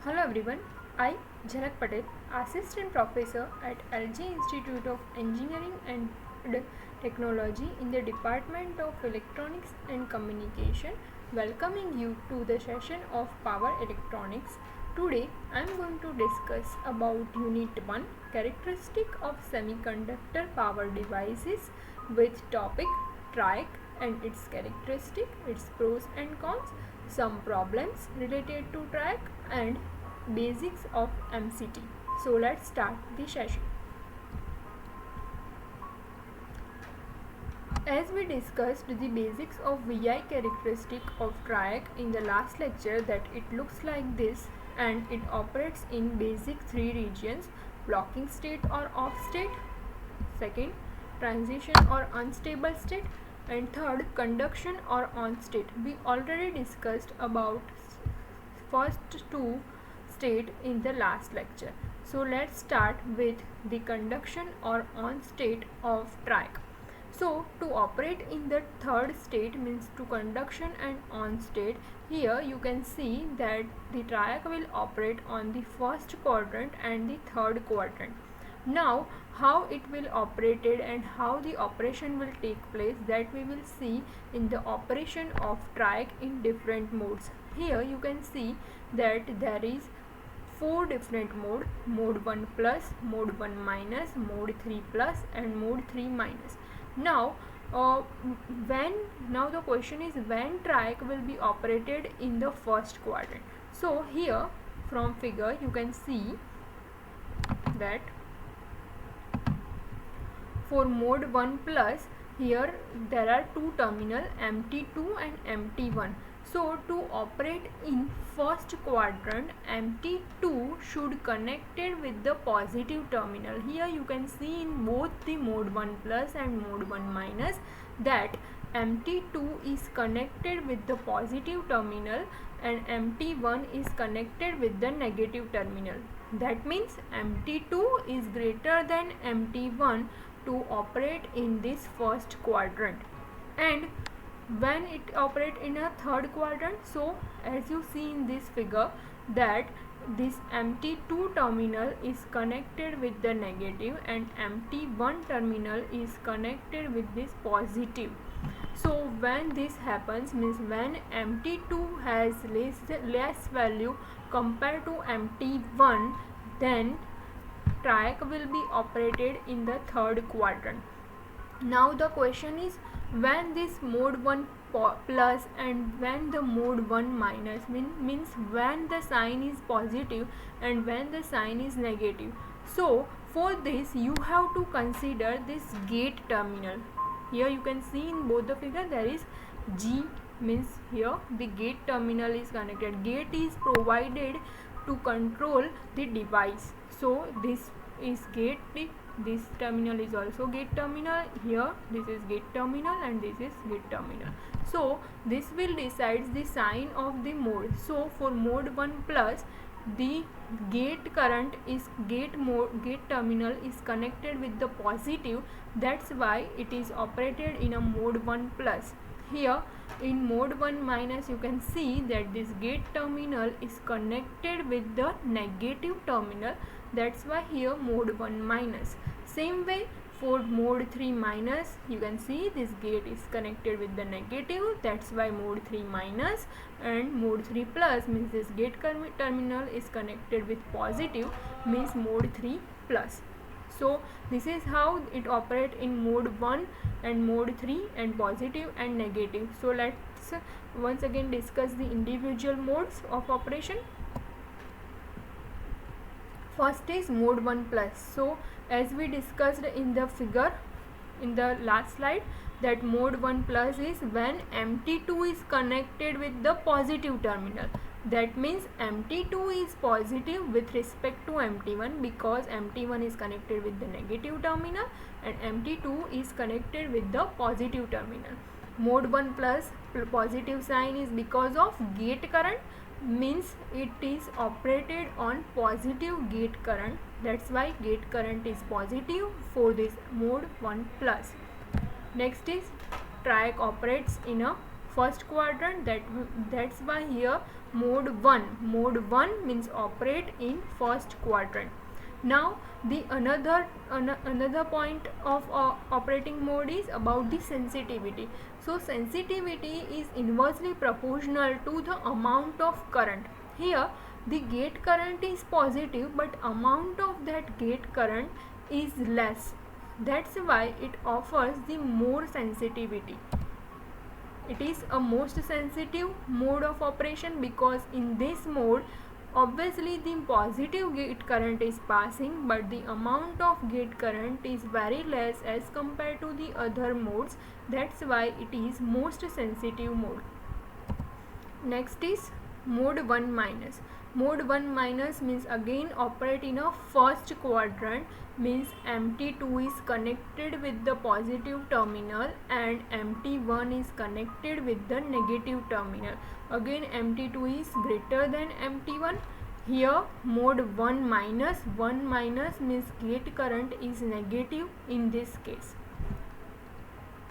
Hello everyone, I Jhalak Patel, Assistant Professor at LG Institute of Engineering and Technology in the Department of Electronics and Communication, welcoming you to the session of Power Electronics. Today I am going to discuss about Unit 1, Characteristic of Semiconductor Power Devices with topic TRIAC and its characteristic, its pros and cons, some problems related to TRIAC and basics of MCT. So let's start the session. As we discussed the basics of VI characteristic of TRIAC in the last lecture, that it looks like this and it operates in basic three regions: blocking state or off state, second transition or unstable state, and third conduction or on state. We already discussed about first two state in the last lecture. So let's start with the conduction or on state of TRIAC. So to operate in the third state, means to conduction and on state, here you can see that the TRIAC will operate on the first quadrant and the third quadrant. Now how it will operated and how the operation will take place, that we will see in the operation of TRIAC in different modes. Here you can see that there is four different mode: mode 1 plus, mode 1 minus, mode 3 plus and mode 3 minus. Now now the question is when TRIAC will be operated in the first quadrant. So here from figure you can see that for mode 1 plus, here there are two terminal MT2 and MT1. So to operate in first quadrant, MT2 should connected with the positive terminal. Here you can see in both the mode 1 plus and mode 1 minus that MT2 is connected with the positive terminal and MT1 is connected with the negative terminal. That means MT2 is greater than MT1 to operate in this first quadrant. And when it operate in a third quadrant, so as you see in this figure that this MT2 terminal is connected with the negative and MT1 terminal is connected with this positive. So when this happens, means when MT2 has less value compared to MT1, then TRIAC will be operated in the third quadrant. Now the question is when this mode 1 plus and when the mode 1 minus, means when the sign is positive and when the sign is negative. So for this you have to consider this gate terminal. Here you can see in both the figure there is G, means here the gate terminal is connected. Gate is provided to control the device. So this is gate, this terminal is also gate terminal. Here this is gate terminal and this is gate terminal. So this will decide the sign of the mode. So for mode 1 plus, the gate current is gate terminal is connected with the positive. That's why it is operated in a mode 1 plus. Here in mode 1 minus you can see that this gate terminal is connected with the negative terminal. That's why here mode 1 minus. Same way for mode 3 minus, you can see this gate is connected with the negative. That's why mode 3 minus. And mode 3 plus means this gate terminal is connected with positive, means mode 3 plus. So this is how it operates in mode 1 and mode 3 and positive and negative. So let's once again discuss the individual modes of operation. First is mode 1 plus. So as we discussed in the figure in the last slide, that mode 1 plus is when MT2 is connected with the positive terminal. That means MT2 is positive with respect to MT1 because MT1 is connected with the negative terminal and MT2 is connected with the positive terminal. Mode 1 plus positive sign is because of gate current, means it is operated on positive gate current. That's why gate current is positive for this mode 1 plus. Next is TRIAC operates in a first quadrant. That's why here mode 1 means operate in first quadrant. Now the another point of operating mode is about the sensitivity. So sensitivity is inversely proportional to the amount of current. Here the gate current is positive, but amount of that gate current is less. That's why it offers the more sensitivity. It is a most sensitive mode of operation because in this mode obviously the positive gate current is passing, but the amount of gate current is very less as compared to the other modes. That's why it is most sensitive mode. Next is mode 1 minus. Mode 1 minus means again operate in a first quadrant, means MT2 is connected with the positive terminal and MT1 is connected with the negative terminal. Again MT2 is greater than MT1. Here mode 1 minus means gate current is negative in this case.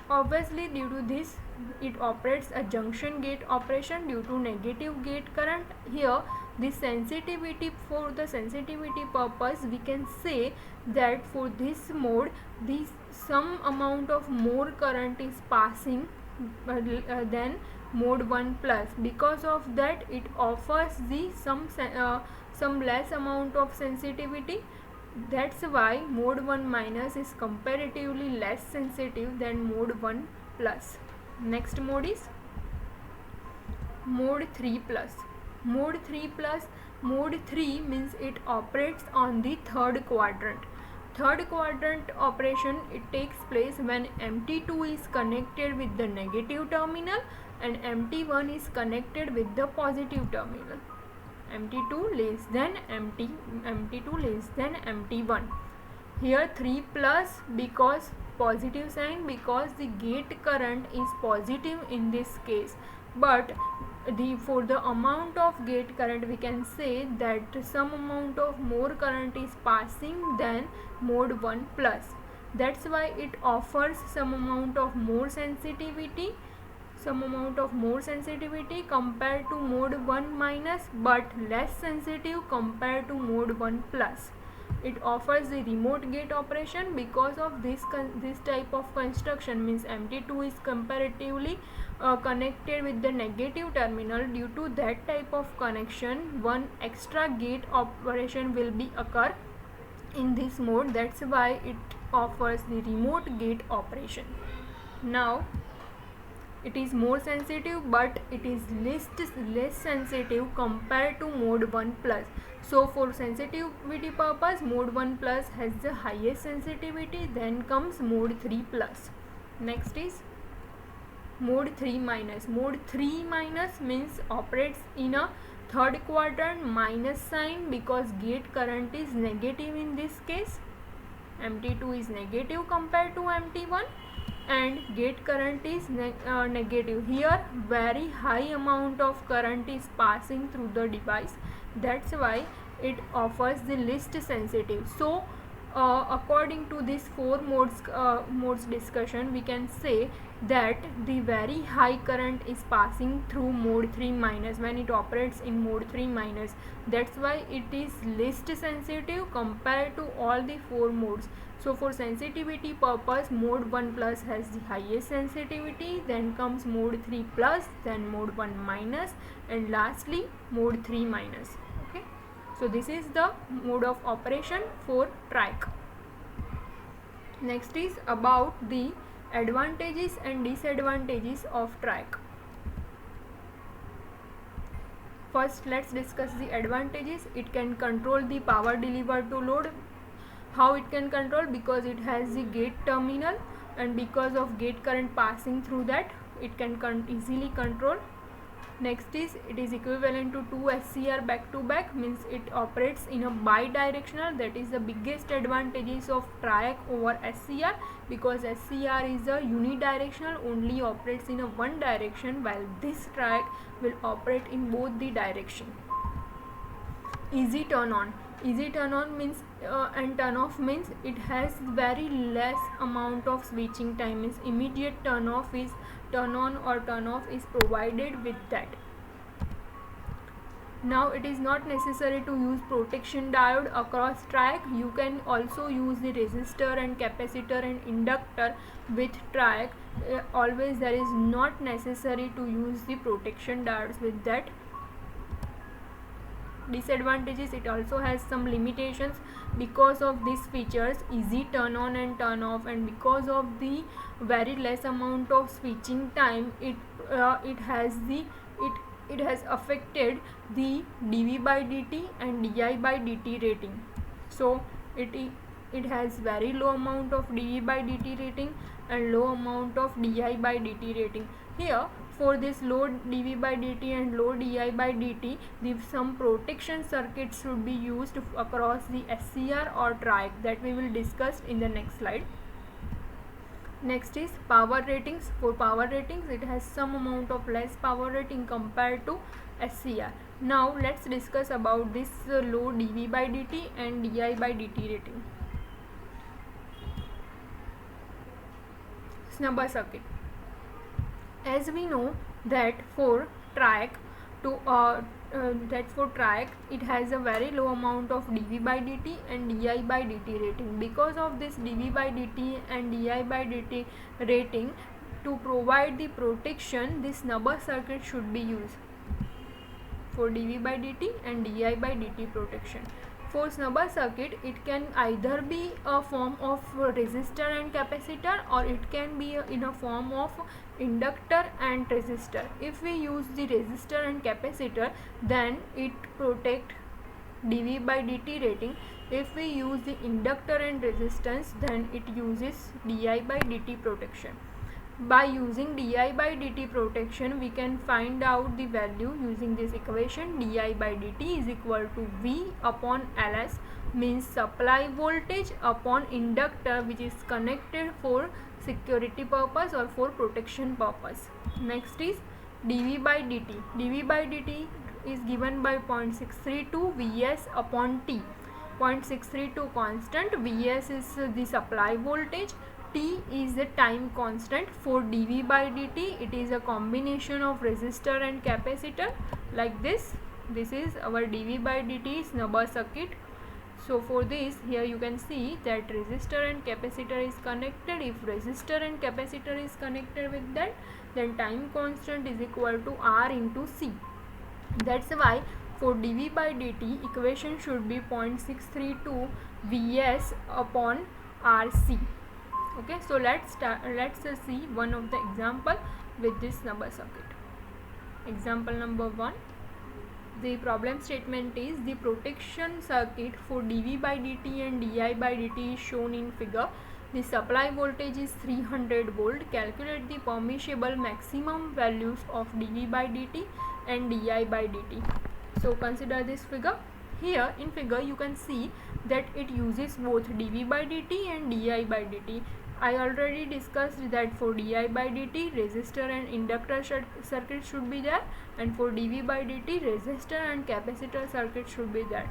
Obviously due to this it operates a junction gate operation due to negative gate current. Here the sensitivity, for the sensitivity purpose we can say that for this mode some amount of more current is passing than mode 1 plus. Because of that it offers the some less amount of sensitivity. That's why mode 1 minus is comparatively less sensitive than mode 1 plus. Next mode is mode 3 plus. Mode 3 means it operates on the third quadrant. Third quadrant operation, it takes place when MT2 is connected with the negative terminal and MT1 is connected with the positive terminal. MT2 less than MT2 less than MT1. Here 3 plus because positive sign, because the gate current is positive in this case, but for the amount of gate current we can say that some amount of more current is passing than mode 1 plus. That's why it offers some amount of more sensitivity compared to mode 1 minus, but less sensitive compared to mode 1 plus. It offers the remote gate operation because of this type of construction, means MT2 is comparatively connected with the negative terminal. Due to that type of connection, one extra gate operation will be occur in this mode. That's why it offers the remote gate operation. Now it is more sensitive, but it is less sensitive compared to mode 1 plus. So for sensitivity purpose, mode 1 plus has the highest sensitivity, then comes mode 3 plus. Next is mode 3 minus. Mode 3 minus means operates in a third quadrant, minus sign because gate current is negative in this case. MT2 is negative compared to MT1 and gate current is negative. Here very high amount of current is passing through the device. That's why it offers the least sensitive. So according to this four modes discussion, we can say that the very high current is passing through mode 3 minus when it operates in mode 3 minus. That's why it is least sensitive compared to all the four modes. So for sensitivity purpose, mode 1 plus has the highest sensitivity, then comes mode 3 plus, then mode 1 minus, and lastly mode 3 minus. Okay, so this is the mode of operation for TRAC. Next is about the advantages and disadvantages of TRAC. First, let's discuss the advantages. It can control the power delivered to load. How it can control? Because it has the gate terminal, and because of gate current passing through that, it can easily control. Next is it is equivalent to 2 SCR back to back, means it operates in a bi-directional. That is the biggest advantages of TRAC over SCR, because SCR is a unidirectional, only operates in a one direction, while this TRAC will operate in both the direction. Easy turn on. Easy turn on means and turn off means it has very less amount of switching time. Means immediate turn off is turn on or turn off is provided with that. Now it is not necessary to use protection diode across track. You can also use the resistor and capacitor and inductor with track. Always there is not necessary to use the protection diodes with that. Disadvantages, it also has some limitations because of these features, easy turn on and turn off, and because of the very less amount of switching time, it has affected the dV by dt and di by dt rating. So it has very low amount of dV by dt rating and low amount of di by dt rating. Here for this low dV by dt and low di by dt, some protection circuits should be used across the SCR or track, that we will discuss in the next slide. Next is power ratings. For power ratings, it has some amount of less power rating compared to SCR. Now let's discuss about this low dV by dt and di by dt rating. Snubber circuit. As we know that for track it has a very low amount of dV by dt and di by dt rating. Because of this dV by dt and di by dt rating, to provide the protection, this snubber circuit should be used for dV by dt and di by dt protection. For snubber circuit, it can either be a form of resistor and capacitor, or it can be in a form of inductor and resistor. If we use the resistor and capacitor, then it protect dV by dt rating. If we use the inductor and resistance, then it uses di by dt protection. By using di by dt protection, we can find out the value using this equation. Di by dt is equal to V upon Ls, means supply voltage upon inductor, which is connected for security purpose or for protection purpose. Next is dV by dt. dV by dt is given by 0.632 Vs upon T. 0.632 constant, Vs is the supply voltage, T is the time constant. For dV by dt, it is a combination of resistor and capacitor, like this. This is our dV by dt snubber circuit. So for this, here you can see that resistor and capacitor is connected. If resistor and capacitor is connected with that, then time constant is equal to R into C. That's why for dV by dt, equation should be 0.632 Vs upon Rc. Okay, so let's see one of the example with this snubber circuit. Example number 1. The problem statement is the protection circuit for dV by dt and di by dt is shown in figure. The supply voltage is 300 volt. Calculate the permissible maximum values of dV by dt and di by dt. So consider this figure. Here in figure you can see that it uses both dV by dt and di by dt. I already discussed that for di by dt, resistor and inductor circuit should be there, and for dV by dt, resistor and capacitor circuit should be there.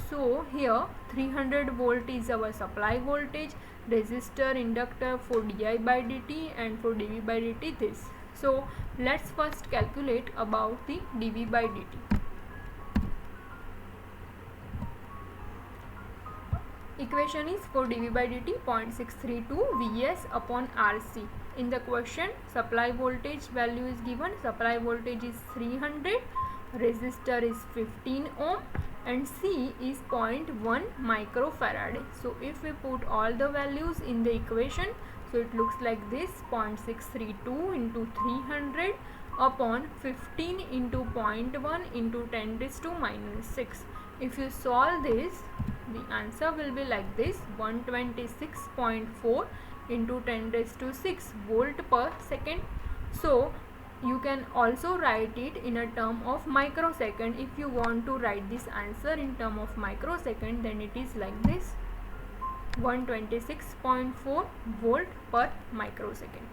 So here 300 volt is our supply voltage, resistor, inductor for di by dt, and for dV by dt this. So let's first calculate about the dV by dt. Equation is for dV by dt 0.632 Vs upon Rc. In the question, supply voltage value is given. Supply voltage is 300, resistor is 15 ohm, and C is 0.1 microfarad. So if we put all the values in the equation, so it looks like this: 0.632 into 300 upon 15 into 0.1 into 10 raised to minus 6. If you solve this, the answer will be like this: 126.4 into 10 raised to 6 volt per second. So you can also write it in a term of microsecond. If you want to write this answer in term of microsecond, then it is like this: 126.4 volt per microsecond.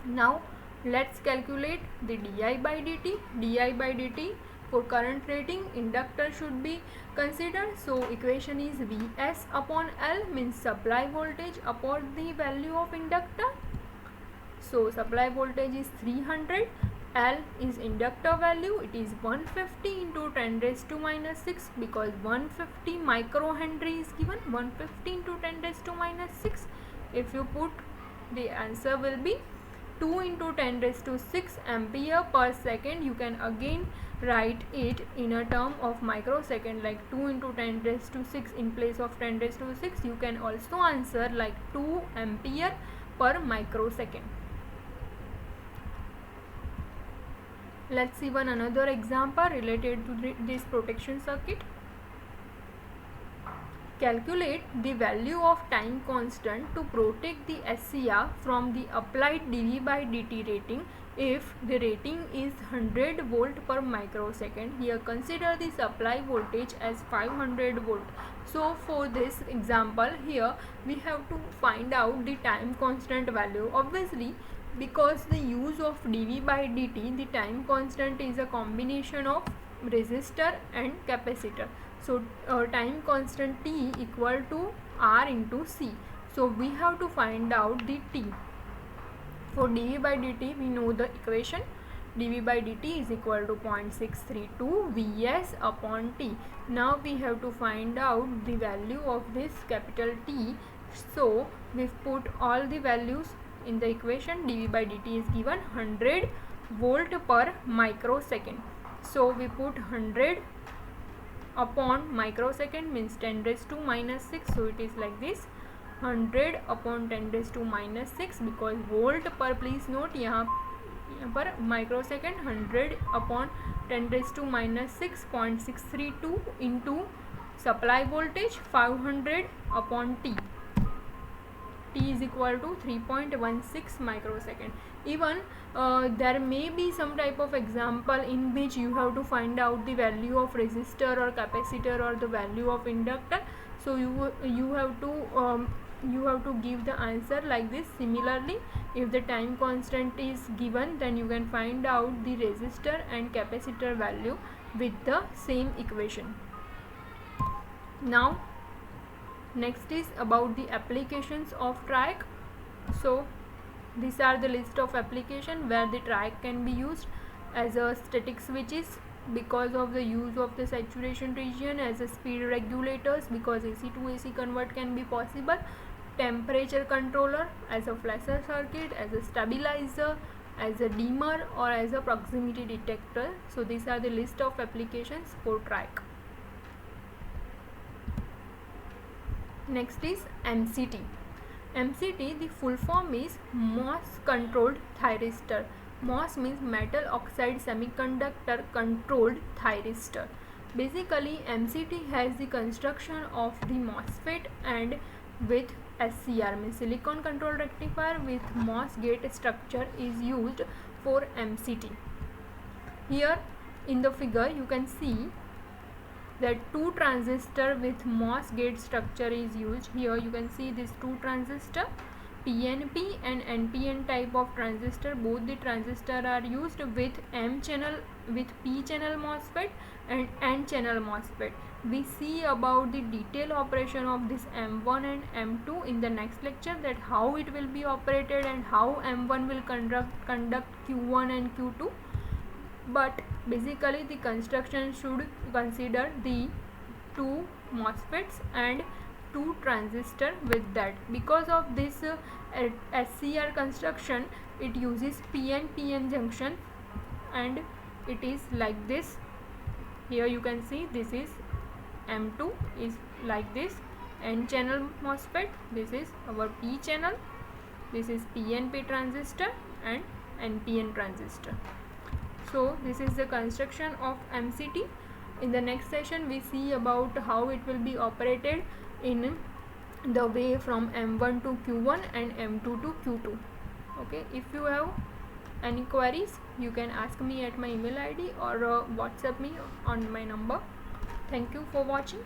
Now let's calculate the di by dt. Di by dt, for current rating, inductor should be considered. So equation is Vs upon L, means supply voltage upon the value of inductor. So supply voltage is 300. L is inductor value, it is 150 into 10 raised to minus 6 because 150 microhenry is given. 150 into 10 raised to minus 6. If you put, the answer will be 2 into 10 raised to 6 ampere per second. You can again write it in a term of microsecond, like 2 into 10 raised to 6 in place of 10 raised to 6. You can also answer like 2 ampere per microsecond. Let's see one another example related to this protection circuit. Calculate the value of time constant to protect the SCR from the applied dV by dt rating if the rating is 100 volt per microsecond. Here consider the supply voltage as 500 volt. So for this example, here we have to find out the time constant value. Obviously, because the use of dV by dt, the time constant is a combination of resistor and capacitor. So time constant T equal to R into C. So we have to find out the T. For dV by dt, we know the equation. dV by dt is equal to 0.632 Vs upon T. Now we have to find out the value of this capital T. So we've put all the values in the equation. dV by dt is given 100 volt per microsecond. So we put 100 upon microsecond means 10 raised to minus 6. So it is like this, 100 upon 10 raised to minus 6, because volt per, please note यहाँ पर microsecond, 100 upon 10 raised to minus 6, 0.632 into supply voltage 500 upon T. T is equal to 3.16 microsecond. Even there may be some type of example in which you have to find out the value of resistor or capacitor or the value of inductor. So you have to give the answer like this. Similarly, if the time constant is given, then you can find out the resistor and capacitor value with the same equation. Now next is about the applications of TRIAC. So these are the list of application where the TRIAC can be used as a static switches because of the use of the saturation region, as a speed regulators because AC to AC convert can be possible, temperature controller, as a flasher circuit, as a stabilizer, as a dimmer, or as a proximity detector. So these are the list of applications for TRIAC. Next is MCT. MCT, the full form is MOS controlled thyristor. MOS means metal oxide semiconductor controlled thyristor. Basically, MCT has the construction of the MOSFET and with SCR means silicon control rectifier with MOS gate structure is used for MCT. Here in the figure you can see that two transistor with MOS gate structure is used. Here you can see these two transistor, PNP and NPN type of transistor. Both the transistor are used with M channel, with P channel MOSFET and N channel MOSFET. We see about the detail operation of this M1 and M2 in the next lecture, that how it will be operated and how M1 will conduct Q1 and Q2. But basically the construction should consider the two MOSFETs and two transistor with that. Because of this SCR construction, it uses PN junction and it is like this. Here you can see this is M2 is like this, N channel MOSFET, this is our P channel, this is PNP transistor and NPN transistor. So this is the construction of MCT. In the next session we see about how it will be operated in the way from M1 to Q1 and M2 to Q2. Okay, if you have any queries you can ask me at my email ID or WhatsApp me on my number. Thank you for watching.